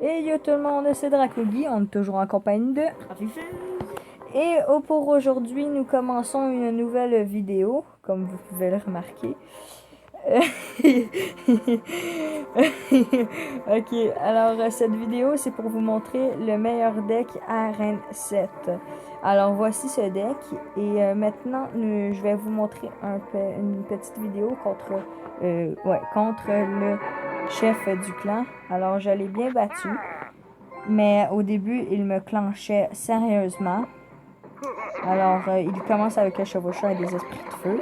Et yo tout le monde, c'est Dracogi, on est toujours en compagnie de... Et pour aujourd'hui, nous commençons une nouvelle vidéo, comme vous pouvez le remarquer. Ok, alors cette vidéo, c'est pour vous montrer le meilleur deck à Reine 7. Alors voici ce deck, et maintenant, je vais vous montrer une petite vidéo contre le chef du clan. Alors je l'ai bien battu. Mais au début, il me clenchait sérieusement. Alors, il commence avec le chevaucheur et des esprits de feu.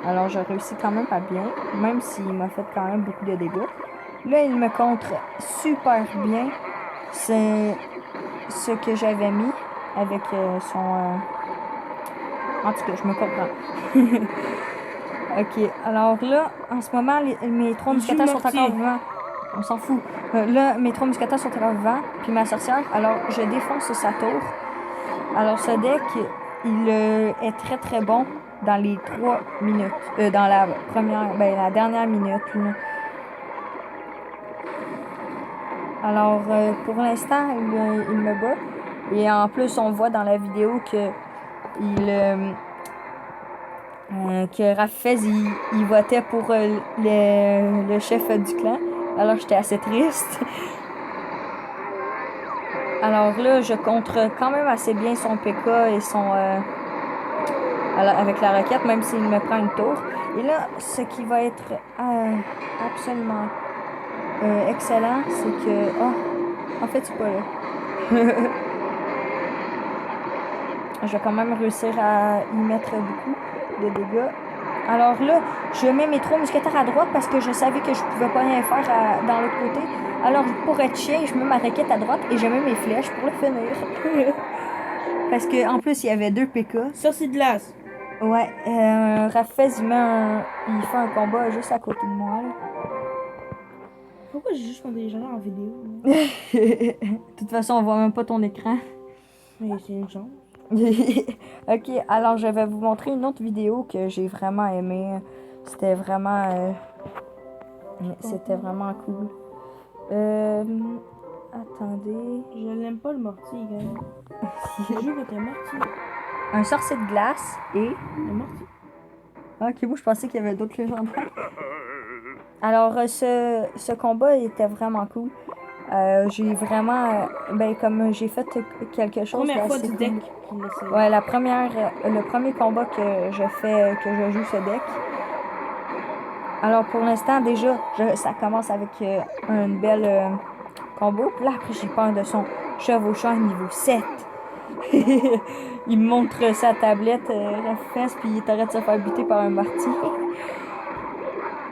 Alors, je réussis quand même pas bien, même s'il m'a fait quand même beaucoup de dégâts. Là, il me contre super bien. C'est ce que j'avais mis avec son... En tout cas, je me comprends. Ok, alors là, en ce moment, mes trois mousquetaires sont encore vivants. On s'en fout. Là, mes trois mousquetaires sont encore vivants, puis ma sorcière, alors je défonce sa tour. Alors ce deck, il est très très bon dans les 3 minutes. Dans la dernière minute. Là. Alors pour l'instant, il me bat. Et en plus, on voit dans la vidéo que Rafez, il votait pour le chef du clan. Alors j'étais assez triste. Alors là, je contre quand même assez bien son PK et son... avec la roquette, même s'il me prend une tour. Et là, ce qui va être absolument excellent, c'est que... Oh, en fait, c'est pas là. Je vais quand même réussir à y mettre beaucoup de dégâts. Alors là, je mets mes 3 mousquetaires à droite parce que je savais que je pouvais pas rien faire dans l'autre côté. Alors, pour être chien, je mets ma roquette à droite et je mets mes flèches pour le finir. Parce que en plus, il y avait 2 PK. Sorcier de glace. Ouais, Rafez, il fait un combat juste à côté de moi. Là. Pourquoi j'ai juste monté les gens en vidéo? De toute façon, on voit même pas ton écran. Mais c'est une chance. Ok, alors je vais vous montrer une autre vidéo que j'ai vraiment aimée. C'était vraiment cool. Attendez. Je n'aime pas le mortier, gars. Je joue avec un mortier. Un sorcier de glace et... Un mortier. Ok, moi je pensais qu'il y avait d'autres légendaires. Alors ce combat était vraiment cool. J'ai vraiment... comme j'ai fait quelque chose Première fois d'assez du cool. deck qu'il essaie. Ouais, le premier combat que je joue ce deck. Alors pour l'instant déjà, ça commence avec une belle combo. Puis là après j'ai peur de son chevaucheur niveau 7. Il me montre sa tablette, la fesse, puis il t'arrête de se faire buter par un marty.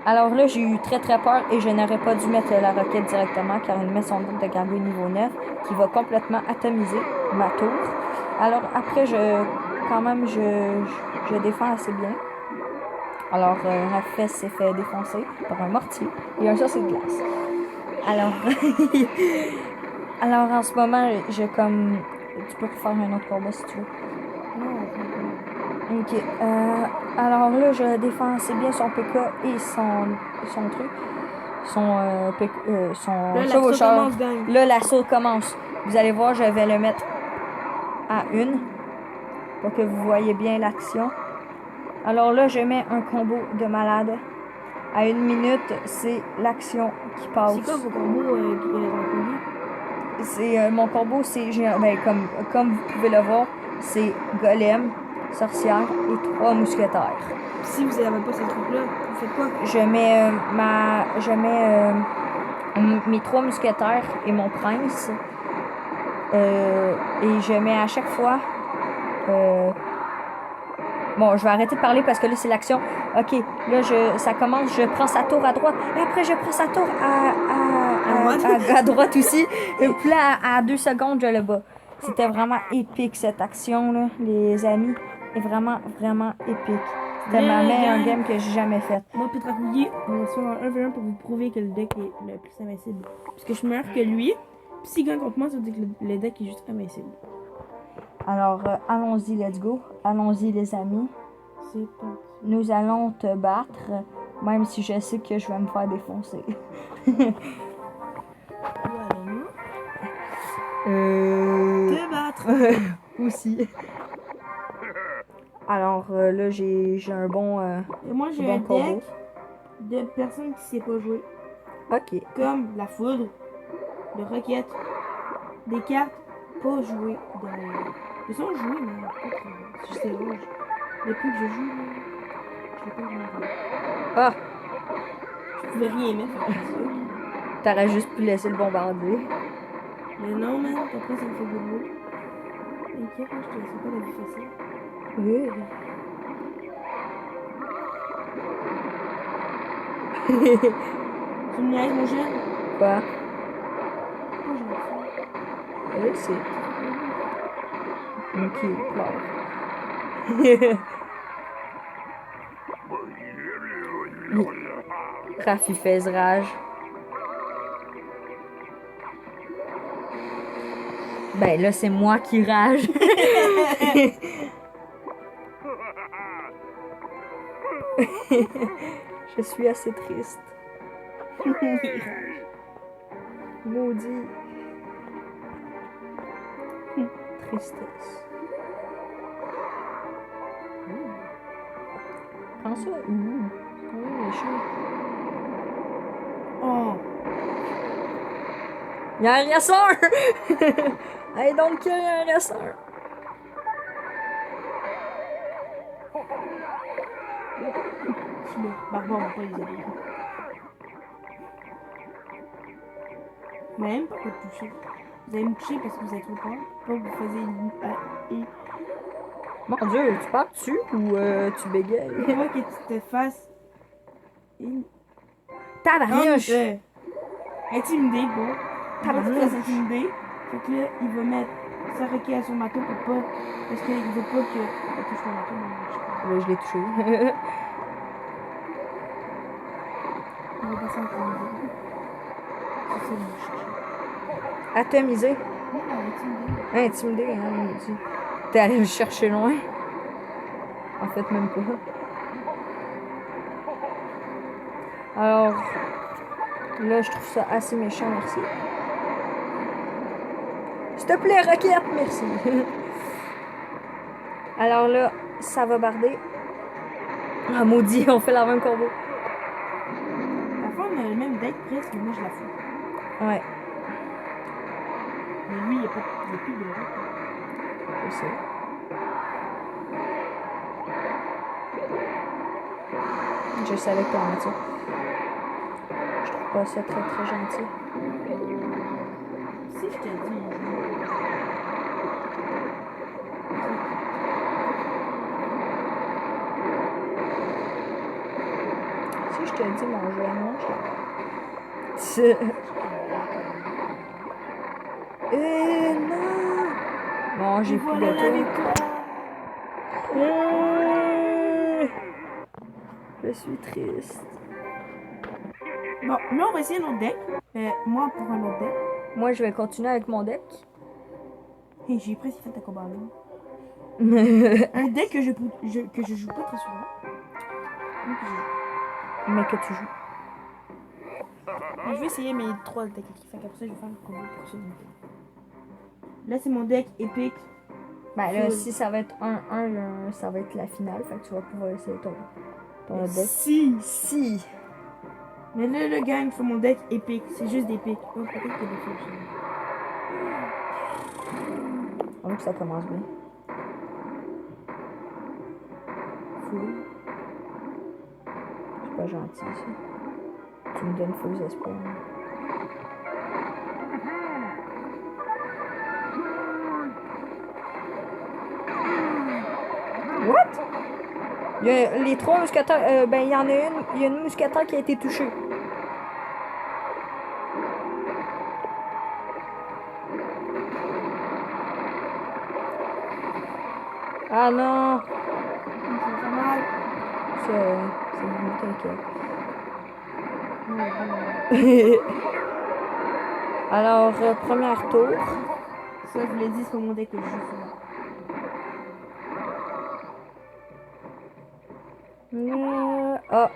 Alors là, j'ai eu très très peur et je n'aurais pas dû mettre la roquette directement car il met son deck de gargouille niveau 9 qui va complètement atomiser ma tour. Alors après, je défends assez bien. Alors, Rafes s'est fait défoncer par un mortier et un sorcier de glace. Alors, alors en ce moment, tu peux faire un autre combat si tu veux. Non, Ok. Alors là, je défends assez bien son PK et son truc. Son chevaucheur. Là, l'assaut commence. Vous allez voir, je vais le mettre à 1 pour que vous voyez bien l'action. Alors là, je mets un combo de malade. À 1 minute, c'est l'action qui passe. c'est quoi vos combos C'est mon combo, c'est comme vous pouvez le voir, c'est golem, sorcière et 3 mousquetaires. Si vous n'avez pas ces trucs-là, vous faites quoi? Je mets mes 3 mousquetaires et mon prince. Et je mets à chaque fois. Bon, je vais arrêter de parler parce que là, c'est l'action. Ok, là, ça commence. Je prends sa tour à droite. Et après, je prends sa tour à droite aussi. Et puis là, à 2 secondes, je le bats. C'était vraiment épique, cette action-là, les amis. Et vraiment, vraiment épique. C'était ma meilleure game que j'ai jamais faite. Moi, Petra Couillier, on va se faire un 1v1 pour vous prouver que le deck est le plus invincible. Parce que je suis meilleure que lui. Puis s'il gagne contre moi, ça veut dire que le deck est juste invincible. Alors, allons-y, let's go. Allons-y, les amis. C'est parti. Nous allons te battre, même si je sais que je vais me faire défoncer. Où allons-nous? Te battre. Aussi. Alors là, j'ai un bon... Et moi, j'ai bon un combo. deck de personnes qui ne savent pas jouer. Ok. Comme la foudre, le roquette, des cartes pas jouées dans... Ils sont jouées, mais pas trop. Je sais rouge. Depuis que je joue, là, je l'ai pas vraiment joué. Ah! Je pouvais rien mettre, fait que c'est ça. T'aurais juste pu laisser le bombarder. Mais non, man, après ça me fait boulot. Inquiète, moi, je te laisse pas la vie facile. Oui. Tu me niaises, mon jeune? Quoi? Pas gentil. Je sais. Ok, pleure. Rafi fait rage. Ben là, c'est moi qui rage. Je suis assez triste. Maudit. Tristesse. Prends ça. Oui, méchant. Oh! Il y a un ressort! Hey, donc, il y a un ressort. Barbare, on va pas les aider. Même pas te toucher. Vous allez me toucher parce que vous avez trop peur. Pas que vous faisiez une... Mon Dieu, tu pars dessus ou tu bégayes? Pas que tu te fasses... Tabarnouche! Intimidé, bon. Pas que tu te fasses Tabarnouche! intimider. Fait que là, il va mettre sa requête à son bateau pour pas... Parce qu'il veut pas que... Elle touche ton bateau, mais Là, je l'ai touché. il va passer intimider. C'est ça, le chercher. Atomisé. Non, intimidé. Intimidé, hein, mon Dieu. T'es allé le chercher loin? En fait, même pas. Alors, là, je trouve ça assez méchant, merci. S'il te plaît, Roquette, merci. Alors là, ça va barder. Ah, maudit, on fait la même combo. La fois, on a le même deck presque, mais moi, je la fous. Ouais, Mais lui, il n'y a plus de deck. je sais. Je savais que t'en mettre ça. Je trouve pas ça très très gentil. Si je te dis, Si je te dis mon jeu, moi, je non! Bon, j'ai plus voilà de la tour. victoire. Je suis triste. Bon, là, on va essayer un autre deck. Moi, pour un autre deck. Moi, je vais continuer avec mon deck. Hey, j'ai presque fait ta combat là. Un deck que je joue pas très souvent. Mais que tu joues. Mais je vais essayer mes 3 decks qui fait qu'après ça, je vais faire le combo pour ça. Là, c'est mon deck épique. Ben là, Full. si ça va être 1-1, ça va être la finale. Fait que tu vas pouvoir essayer ton deck. Si. Si! Mais là, le gang, c'est mon deck épique. C'est juste des pics. Oh, peut-être qu'il y a des choses. Donc ça commence bien. Fou. C'est pas gentil, ça. Tu me donnes faux espoirs. What? Il y a les 3 mousquetaires. Ben, il y en a une. Il y a une mousquetaire qui a été touchée. Ah non! Ça me fait mal. C'est bon, t'inquiète. Alors, premier tour. Ça, je vous l'ai dit, c'est pas mon deck que je joue souvent. Ah!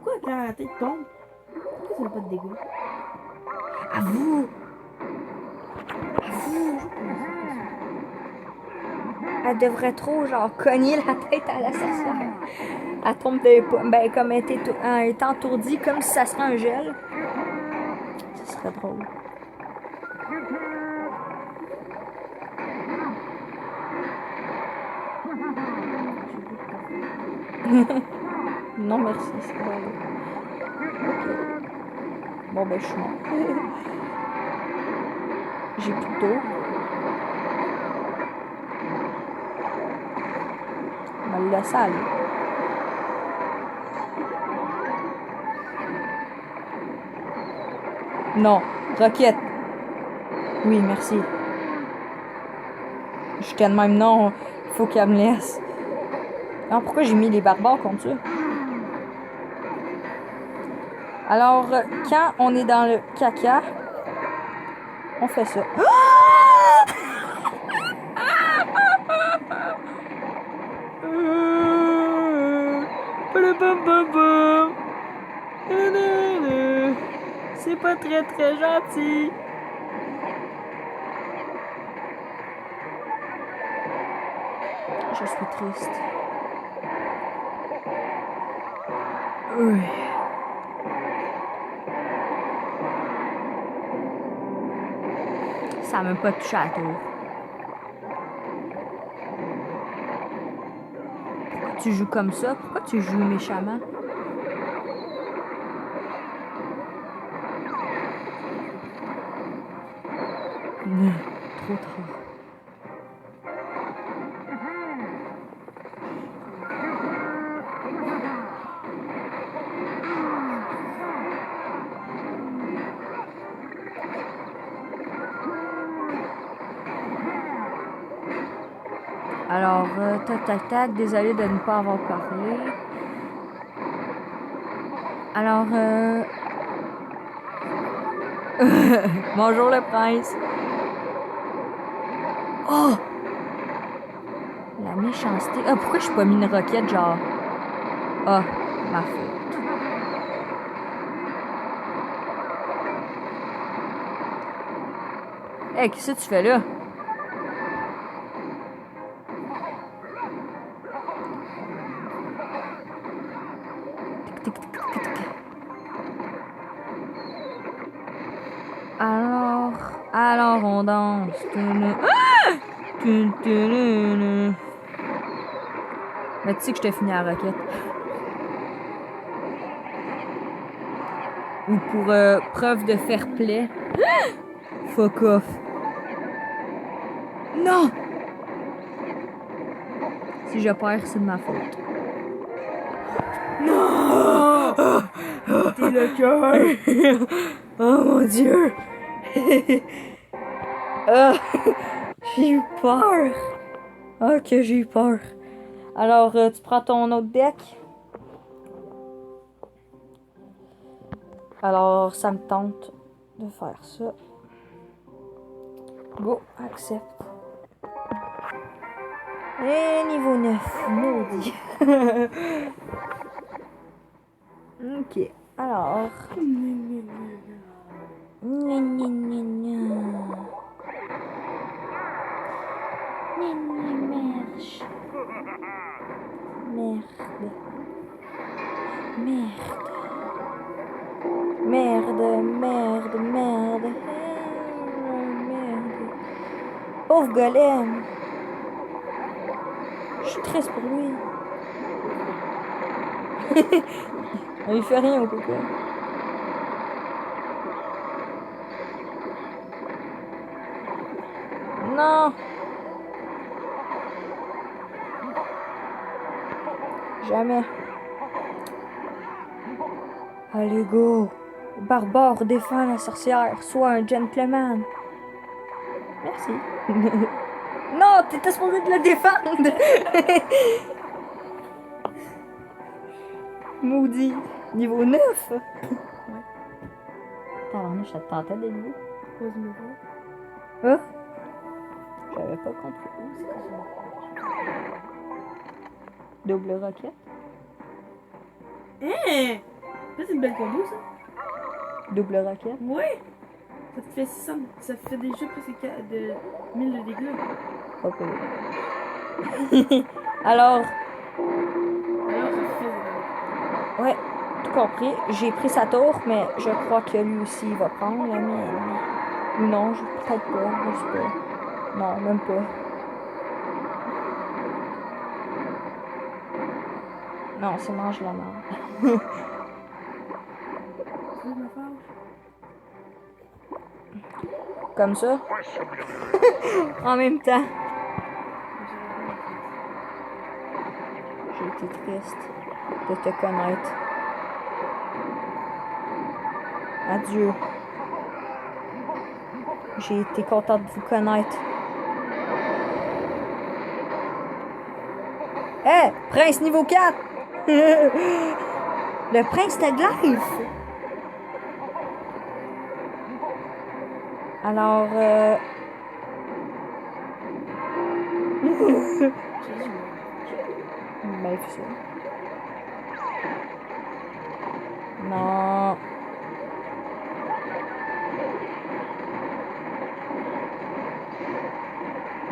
pourquoi quand la tête tombe, pourquoi ça n'a pas de dégâts? À vous! Elle devrait trop, genre, cogner la tête à la sorcière. Elle tombe ben, comme elle est entourdie, comme si ça serait un gel. Ce serait drôle. Non, merci, c'est pas grave. Ok. Bon, ben, je suis mort. J'ai plus de tour. On va le laisser aller. Non, Roquette. Oui, merci. Jusqu'à de même, non, faut qu'elle me laisse. Alors, pourquoi j'ai mis les barbares contre ça? Alors, quand on est dans le caca, on fait ça. C'est pas très très gentil. Je suis triste. Oui. Ça m'a pas touché à la tour. Pourquoi tu joues comme ça? Pourquoi tu joues méchamment? Trop tard. Alors, tac tac tac, désolé de ne pas avoir parlé. Alors, bonjour le prince. Oh! La méchanceté. Ah, pourquoi je suis pas mis une roquette, genre? Ah, ma faute. Hey, qu'est-ce que tu fais là? Tic, tic, tic, tic, tic. Alors on danse. Ah! Mais tu sais que je t'ai fini à la roquette. Ou pour preuve de fair play. Fuck off. Non! Si je perds, c'est de ma faute. Non! T'es le cœur! Oh mon dieu! Ah, j'ai eu peur! Ah, que j'ai eu peur. Alors, tu prends ton autre deck. Alors, ça me tente de faire ça. Go, accepte. Et niveau 9, maudit. Ok, alors. Gna, gna, gna, gna. Gna, gna, merche. Merde. Merde. Merde, merde, merde. Merde. Pauvre golem. Je suis triste pour lui. Il fait rien au coco. Non. Jamais. Allez, go. Barbare, défends la sorcière. Sois un gentleman. Merci. Non, t'étais supposé de la défendre. Maudit. Niveau 9. Ouais. Pardon, je tentais d'élever. Pose numéro. Hein? J'avais pas compris. Double roquette. Hein? c'est une belle combo, ça. Double roquette. Ouais! Ça te fait 600, ça fait déjà presque 1000 de dégâts. Pas pire. Alors, Alors, ça fait ouais, tout compris. J'ai pris sa tour, mais je crois que lui aussi il va prendre la mienne. Ou non, peut-être pas, je sais pas. Non, même pas. Non, c'est mange la merde. Tu veux ma fâche? Comme ça. En même temps. J'ai été triste de te connaître. Adieu. J'ai été contente de vous connaître. Hé, prince niveau 4! Le prince de glace! Alors, ben, fais ça. Non.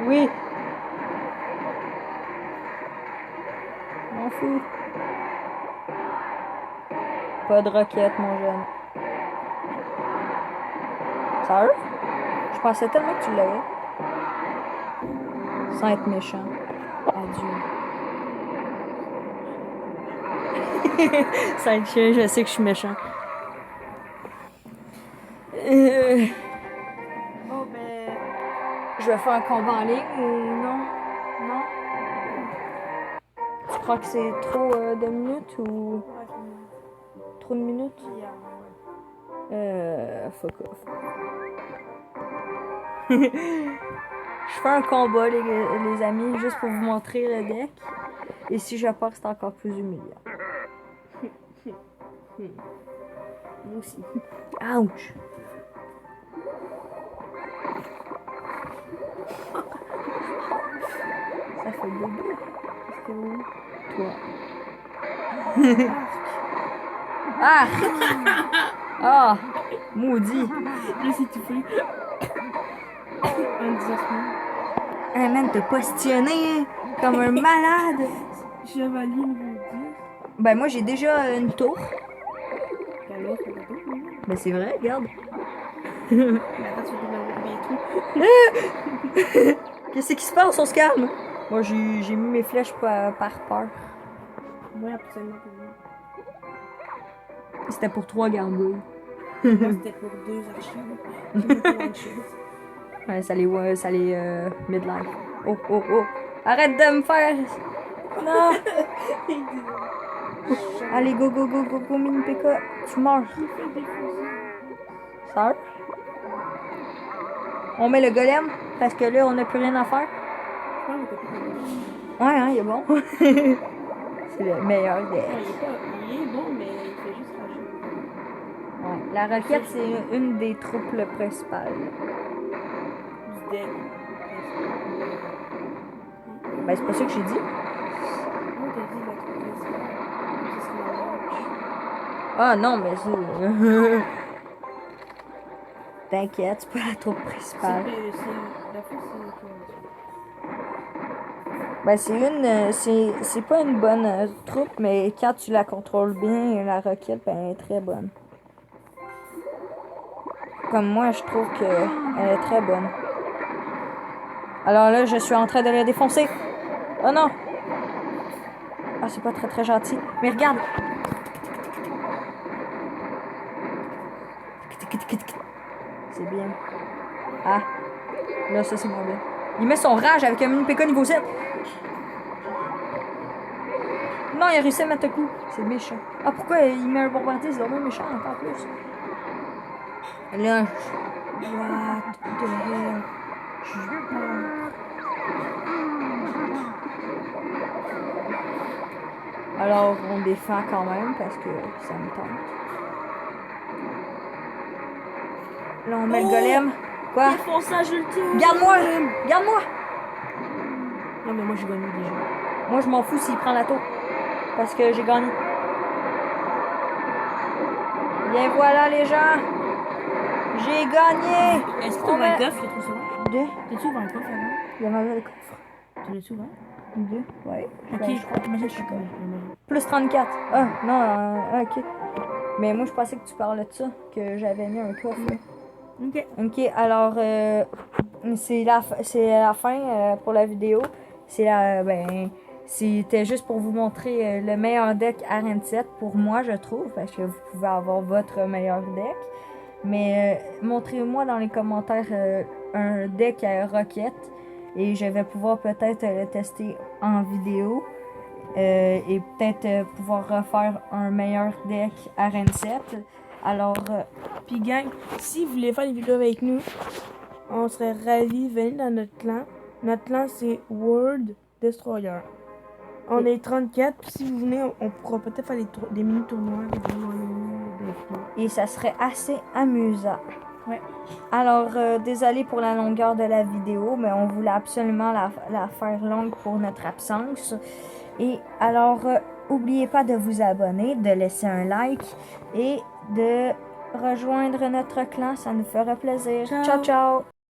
Oui. M'en fous. Pas de roquette, mon jeune. Sérieux? Je pensais tellement que tu l'avais. Sans être méchant. Adieu. Sans être chien, je sais que je suis méchant. Bon, ben. Je vais faire un combat en ligne ou non? Non? Tu crois que c'est trop de minutes ou trop de minutes? Fuck off. Je fais un combat, les amis, juste pour vous montrer le deck. Et si je pars, c'est encore plus humiliant. Moi aussi. Ouch! Ça fait bébé. C'était où? Toi. Ah! Ah! Maudit! Je suis étouffée. Un désastre. Hey man, t'as postillonné comme un malade! Chevalier niveau 10. Ben moi j'ai déjà une tour. Quel autre, c'est pas tout, oui. Ben c'est vrai, regarde. Mais attends, tu veux développer bientôt. Qu'est-ce qui se passe? On se calme! Moi j'ai mis mes flèches par peur. Moi, absolument pas. C'était pour 3 gargouilles. Moi, c'était pour 2 archives. Ouais, ça les midlife. Oh, oh, oh! Arrête de me faire! Non! Allez, go, go, go, go, go, mini PK! Tu meurs! Sœur? On met le golem? Parce que là, on n'a plus rien à faire? Ouais, hein, il est bon. C'est le meilleur deck. Il est bon, mais il fait juste rager. Ouais. La roquette, c'est une des troupes principales. Du deck. Ben, c'est pas ça que j'ai dit. Moi, t'as dit la troupe principale. C'est la marche. Ah non, mais c'est. T'inquiète, c'est pas la troupe principale. La fois, Ben, c'est pas une bonne troupe, mais quand tu la contrôles bien, la roquette, ben, elle est très bonne. Comme moi, je trouve qu'elle est très bonne. Alors là, je suis en train de la défoncer. Oh non! Ah, c'est pas très très gentil. Mais regarde! C'est bien. Ah! Là, ça, c'est moins bien. Il met son rage avec un mini PK niveau 7. Non, il a réussi à mettre un coup. C'est méchant. Ah, pourquoi il met un bombardier? C'est vraiment méchant encore plus. Là, what the hell? Alors, on défend quand même parce que ça me tente. Là, on met le golem. Quoi? Défonçage ultime! Garde-moi! Garde-moi! Non, mais moi, j'ai gagné déjà. Moi, je m'en fous s'il prend la tour. Parce que j'ai gagné. Bien voilà les gens. J'ai gagné. Est-ce que tu ouvres un coffre? Il est trop sauvage. Deux. T'as-tu ouvert un coffre avant? Il y en avait le coffre. Tu l'as-tu ouvert? Deux. Ouais. Ok, Ben, je crois. imagine, je suis comme. Plus 34. Ah, non, ok. Mais moi, je pensais que tu parlais de ça, que j'avais mis un coffre. là. Ok. Ok, alors, c'est la fin pour la vidéo. C'était juste pour vous montrer le meilleur deck RN7 pour moi, je trouve, parce que vous pouvez avoir votre meilleur deck. Mais montrez-moi dans les commentaires un deck à Rocket et je vais pouvoir peut-être le tester en vidéo et peut-être pouvoir refaire un meilleur deck RN7. Alors, Puis, gang, si vous voulez faire des vidéos avec nous, on serait ravis. Venez dans notre clan. Notre clan, c'est World Destroyer. On est 34, puis si vous venez, on pourra peut-être faire des mini-tournois, des vidéos. et ça serait assez amusant. Ouais. Alors, désolé pour la longueur de la vidéo, mais on voulait absolument la faire longue pour notre absence. Et alors, n'oubliez pas de vous abonner, de laisser un like et de rejoindre notre clan, ça nous ferait plaisir. Ciao. Ciao, ciao!